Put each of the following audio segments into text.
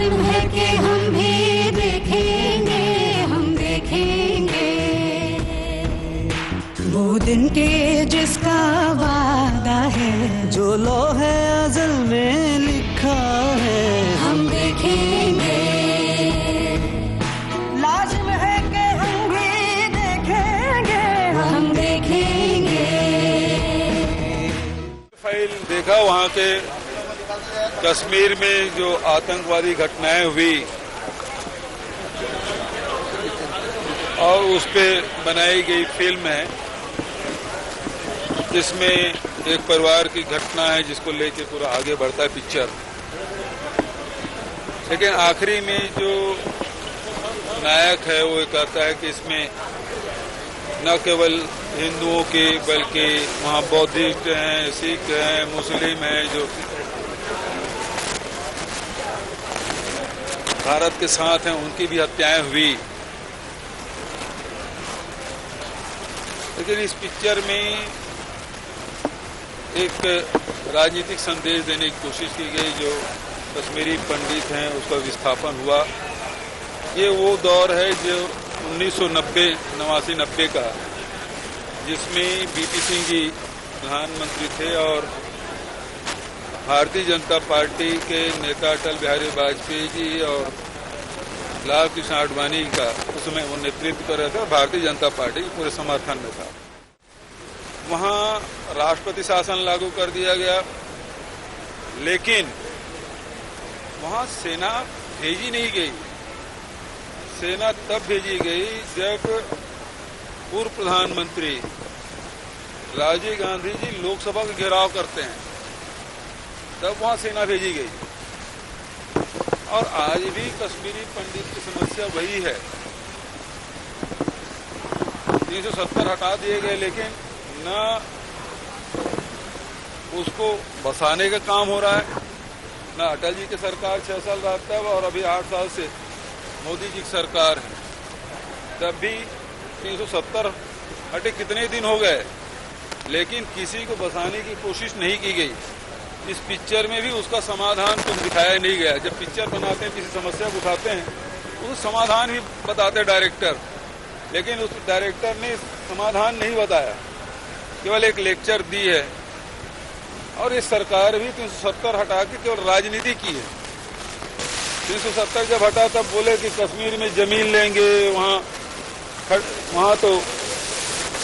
लाजिम है कि हम भी देखेंगे, हम देखेंगे वो दिन के जिसका वादा है, जो लोहे अज़ल में लिखा है, हम देखेंगे। लाजिम है कि हम भी देखेंगे, हम देखेंगे। फाइल देखा वहाँ के कश्मीर में जो आतंकवादी घटनाएं हुई और उस पे बनाई गई फिल्म है, जिसमें एक परिवार की घटना है जिसको लेके पूरा आगे बढ़ता है पिक्चर। लेकिन आखिरी में जो नायक है वो कहता है कि इसमें न केवल हिंदुओं के बल्कि वहाँ बौद्धिस्ट हैं, सिख हैं, मुस्लिम हैं जो भारत के साथ हैं, उनकी भी हत्याएं हुई। लेकिन इस पिक्चर में एक राजनीतिक संदेश देने की कोशिश की गई। जो कश्मीरी पंडित हैं उसका विस्थापन हुआ। ये वो दौर है जो 1990 का, जिसमें बीपी सिंह जी प्रधानमंत्री थे और भारतीय जनता पार्टी के नेता अटल बिहारी वाजपेयी जी और लाल कृष्ण आडवाणी का उसमें वो नेतृत्व कर रहे थे। भारतीय जनता पार्टी पूरे समर्थन में था। वहाँ राष्ट्रपति शासन लागू कर दिया गया, लेकिन वहाँ सेना भेजी नहीं गई। सेना तब भेजी गई जब पूर्व प्रधानमंत्री राजीव गांधी जी लोकसभा का घेराव करते हैं, तब वहां सेना भेजी गई। और आज भी कश्मीरी पंडित की समस्या वही है। 370 हटा दिए गए, लेकिन न उसको बसाने का काम हो रहा है, न अटल जी की सरकार 6 साल रहता है और अभी 8 साल से मोदी जी की सरकार है, तब भी 370 हटे कितने दिन हो गए, लेकिन किसी को बसाने की कोशिश नहीं की गई। इस पिक्चर में भी उसका समाधान कुछ दिखाया नहीं गया। जब पिक्चर बनाते हैं, किसी समस्या को उठाते हैं, उस समाधान भी बताते डायरेक्टर, लेकिन उस डायरेक्टर ने समाधान नहीं बताया, केवल एक लेक्चर दी है। और इस सरकार भी 370 हटा के केवल राजनीति की है। 370 जब हटा तब बोले कि कश्मीर में जमीन लेंगे, वहाँ तो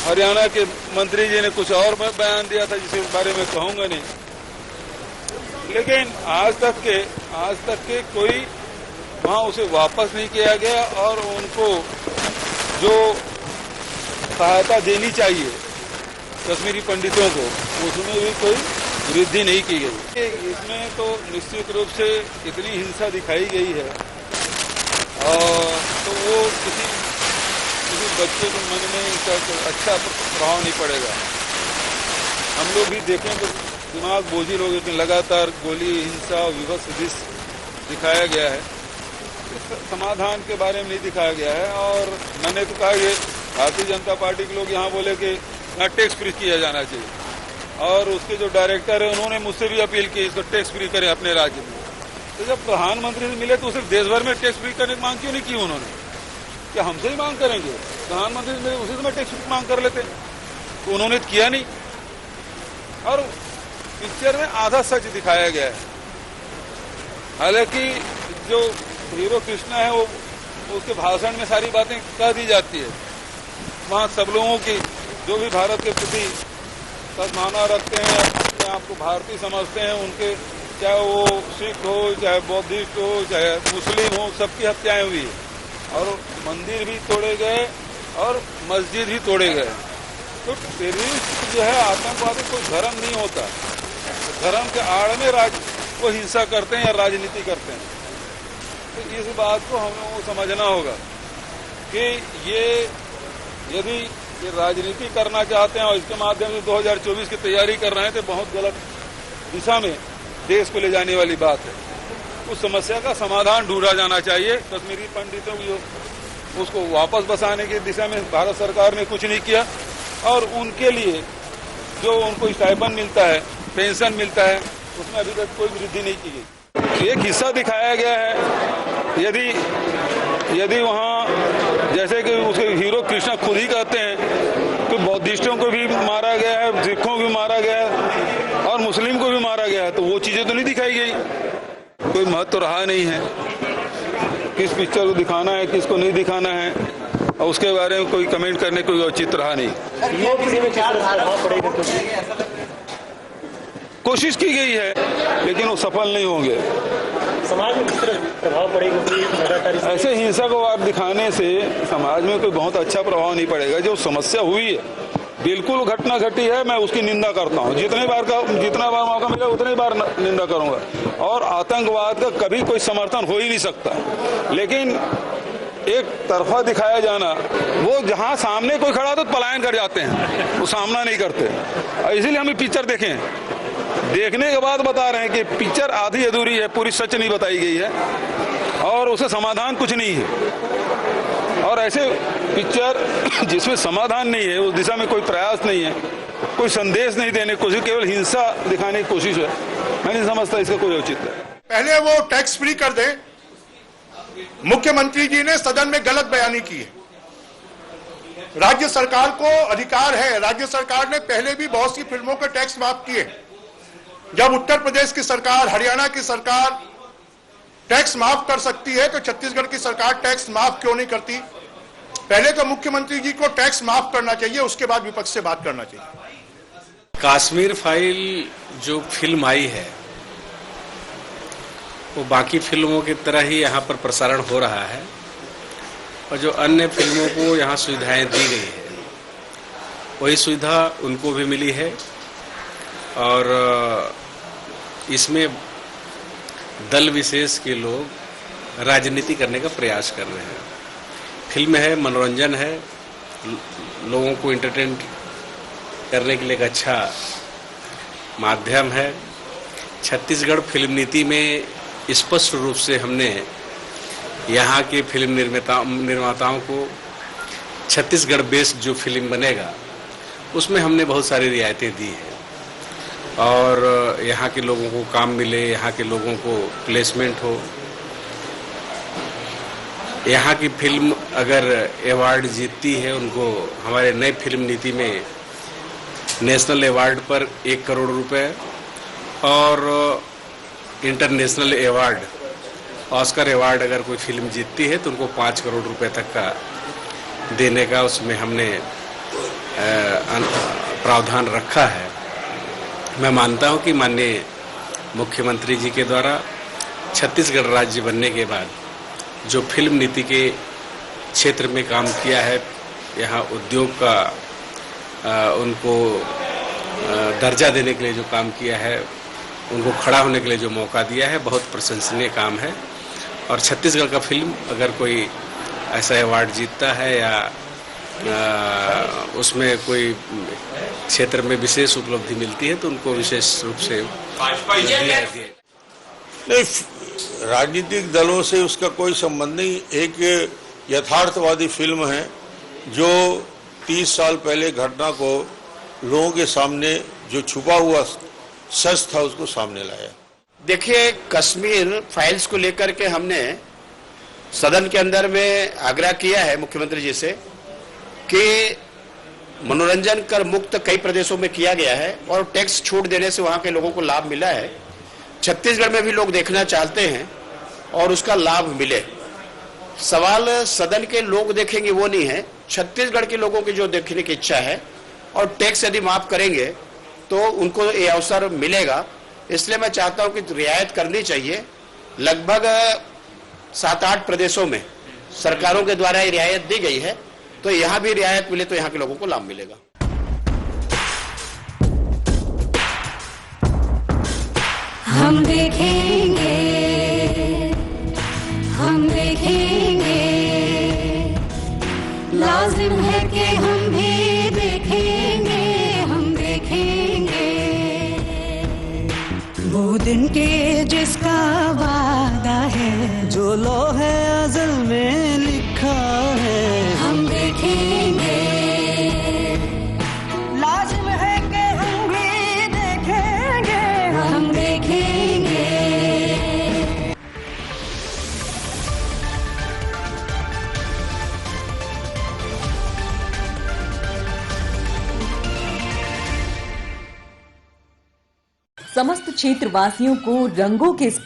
हरियाणा के मंत्री जी ने कुछ और बयान दिया था जिसके बारे में कहूंगा नहीं। लेकिन आज तक के कोई वहाँ उसे वापस नहीं किया गया और उनको जो सहायता देनी चाहिए कश्मीरी पंडितों को, उसमें भी कोई वृद्धि नहीं की गई। इसमें तो निश्चित रूप से इतनी हिंसा दिखाई गई है और तो वो किसी बच्चे के मन में इसका अच्छा प्रभाव नहीं पड़ेगा। हम लोग भी देखें तो दिमाग बोझिल हो गए कि लगातार गोली, हिंसा, विभत्स दृश्य दिखाया गया है। इस समाधान के बारे में नहीं दिखाया गया है। और मैंने तो कहा कि भारतीय जनता पार्टी के लोग यहाँ बोले कि यहाँ टैक्स फ्री किया जाना चाहिए, और उसके जो डायरेक्टर है उन्होंने मुझसे भी अपील की इसको टैक्स फ्री करें अपने राज्य में। तो जब प्रधानमंत्री से मिले तो सिर्फ देश भर में टैक्स फ्री करने की मांग क्यों नहीं की उन्होंने? क्या हमसे ही मांग करेंगे? प्रधानमंत्री से मिले उसी समय टैक्स फ्री मांग कर लेते, तो उन्होंने किया नहीं। और पिक्चर में आधा सच दिखाया गया है। हालांकि जो हीरो कृष्णा है वो उसके भाषण में सारी बातें कह दी जाती है। वहाँ सब लोगों की जो भी भारत के प्रति सद्भावना रखते हैं, अपने आप को भारतीय समझते हैं, उनके चाहे वो सिख हो, चाहे बौद्धिस्ट हो, चाहे मुस्लिम हो, सबकी हत्याएं हुई और मंदिर भी तोड़े गए और मस्जिद भी तोड़े गए। तो टेररिस्ट जो है, आतंकवादी, कोई धर्म नहीं होता। धर्म के आड़ में वो हिंसा करते हैं या राजनीति करते हैं। तो इस बात को हम लोगों को समझना होगा कि यदि ये राजनीति करना चाहते हैं और इसके माध्यम से 2024 की तैयारी कर रहे हैं तो बहुत गलत दिशा में देश को ले जाने वाली बात है। उस समस्या का समाधान ढूंढा जाना चाहिए। कश्मीरी पंडितों की उसको वापस बसाने की दिशा में भारत सरकार ने कुछ नहीं किया, और उनके लिए जो उनको स्टाइपेंड मिलता है, पेंशन मिलता है, उसमें अभी तक कोई वृद्धि नहीं की गई। एक हिस्सा दिखाया गया है। यदि वहाँ जैसे कि उसके हीरो कृष्णा खुद ही कहते हैं कि बौद्धिस्टों को भी मारा गया है, सिखों को भी मारा गया है और मुस्लिम को भी मारा गया है, तो वो चीज़ें तो नहीं दिखाई गई। कोई महत्व तो रहा नहीं है किस पिक्चर को दिखाना है, किसको नहीं दिखाना है, और उसके बारे में कोई कमेंट करने कोई औचित रहा नहीं। कोशिश की गई है लेकिन वो सफल नहीं होंगे। समाज में किस तरह प्रभाव पड़ेगा? ऐसे हिंसा को आप दिखाने से समाज में कोई बहुत अच्छा प्रभाव नहीं पड़ेगा। जो समस्या हुई है, बिल्कुल घटना घटी है, मैं उसकी निंदा करता हूँ। जितने बार मौका मिला उतनी बार निंदा करूंगा। और आतंकवाद का कभी कोई समर्थन हो ही नहीं सकता, लेकिन एक तरफा दिखाया जाना, वो जहाँ सामने कोई खड़ा तो पलायन कर जाते हैं, वो सामना नहीं करते। इसीलिए हम पिक्चर देखें, देखने के बाद बता रहे हैं कि पिक्चर आधी अधूरी है, पूरी सच नहीं बताई गई है और उसे समाधान कुछ नहीं है। और ऐसे पिक्चर जिसमें समाधान नहीं है, उस दिशा में कोई प्रयास नहीं है, कोई संदेश नहीं देने की कोशिश, केवल हिंसा दिखाने की कोशिश है, मैं नहीं समझता इसका कोई औचित्य है। पहले वो टैक्स फ्री कर दे। मुख्यमंत्री जी ने सदन में गलत बयानी की है। राज्य सरकार को अधिकार है, राज्य सरकार ने पहले भी बहुत सी फिल्मों के टैक्स माफ किए। जब उत्तर प्रदेश की सरकार, हरियाणा की सरकार टैक्स माफ कर सकती है तो छत्तीसगढ़ की सरकार टैक्स माफ क्यों नहीं करती? पहले तो मुख्यमंत्री जी को टैक्स माफ करना चाहिए, उसके बाद विपक्ष से बात करना चाहिए। कश्मीर फाइल जो फिल्म आई है वो बाकी फिल्मों की तरह ही यहाँ पर प्रसारण हो रहा है और जो अन्य फिल्मों को यहाँ सुविधाएं दी गई है वही सुविधा उनको भी मिली है। और इसमें दल विशेष के लोग राजनीति करने का प्रयास कर रहे हैं। फिल्म है, मनोरंजन है, लोगों को एंटरटेन करने के लिए एक अच्छा माध्यम है। छत्तीसगढ़ फिल्म नीति में स्पष्ट रूप से हमने यहाँ के फिल्म निर्माताओं को छत्तीसगढ़ बेस्ड जो फिल्म बनेगा उसमें हमने बहुत सारी रियायतें दी है और यहाँ के लोगों को काम मिले, यहाँ के लोगों को प्लेसमेंट हो। यहाँ की फिल्म अगर अवार्ड जीतती है, उनको हमारे नए फिल्म नीति में नेशनल अवार्ड पर 1 करोड़ रुपए और इंटरनेशनल अवार्ड, ऑस्कर अवार्ड अगर कोई फिल्म जीतती है तो उनको 5 करोड़ रुपए तक का देने का उसमें हमने प्रावधान रखा है। मैं मानता हूं कि माननीय मुख्यमंत्री जी के द्वारा छत्तीसगढ़ राज्य बनने के बाद जो फिल्म नीति के क्षेत्र में काम किया है, यहाँ उद्योग का उनको दर्जा देने के लिए जो काम किया है, उनको खड़ा होने के लिए जो मौका दिया है, बहुत प्रशंसनीय काम है। और छत्तीसगढ़ का फिल्म अगर कोई ऐसा अवार्ड जीतता है या उसमें कोई क्षेत्र में विशेष उपलब्धि मिलती है तो उनको विशेष रूप से नहीं, राजनीतिक दलों से उसका कोई संबंध नहीं। एक यथार्थवादी फिल्म है जो 30 साल पहले घटना को लोगों के सामने जो छुपा हुआ सच था उसको सामने लाया। देखिए, कश्मीर फाइल्स को लेकर के हमने सदन के अंदर में आग्रह किया है मुख्यमंत्री जी से कि मनोरंजन कर मुक्त कई प्रदेशों में किया गया है और टैक्स छूट देने से वहां के लोगों को लाभ मिला है। छत्तीसगढ़ में भी लोग देखना चाहते हैं और उसका लाभ मिले। सवाल सदन के लोग देखेंगे वो नहीं है, छत्तीसगढ़ के लोगों की जो देखने की इच्छा है और टैक्स यदि माफ करेंगे तो उनको ये अवसर मिलेगा। इसलिए मैं चाहता हूं कि रियायत करनी चाहिए। लगभग 7-8 प्रदेशों में सरकारों के द्वारा ये रियायत दी गई है, तो यहां भी रियायत मिले तो यहां के लोगों को लाभ मिलेगा। हम देखेंगे, हम देखेंगे, लाजिम है कि हम भी देखेंगे, हम देखेंगे वो दिन के जिसका वादा है, जो लोहे अज़ल में लिखा है, हम देखेंगे। लाजिम है कि हम भी देखेंगे, हम देखेंगे समस्त क्षेत्रवासियों को रंगों के इस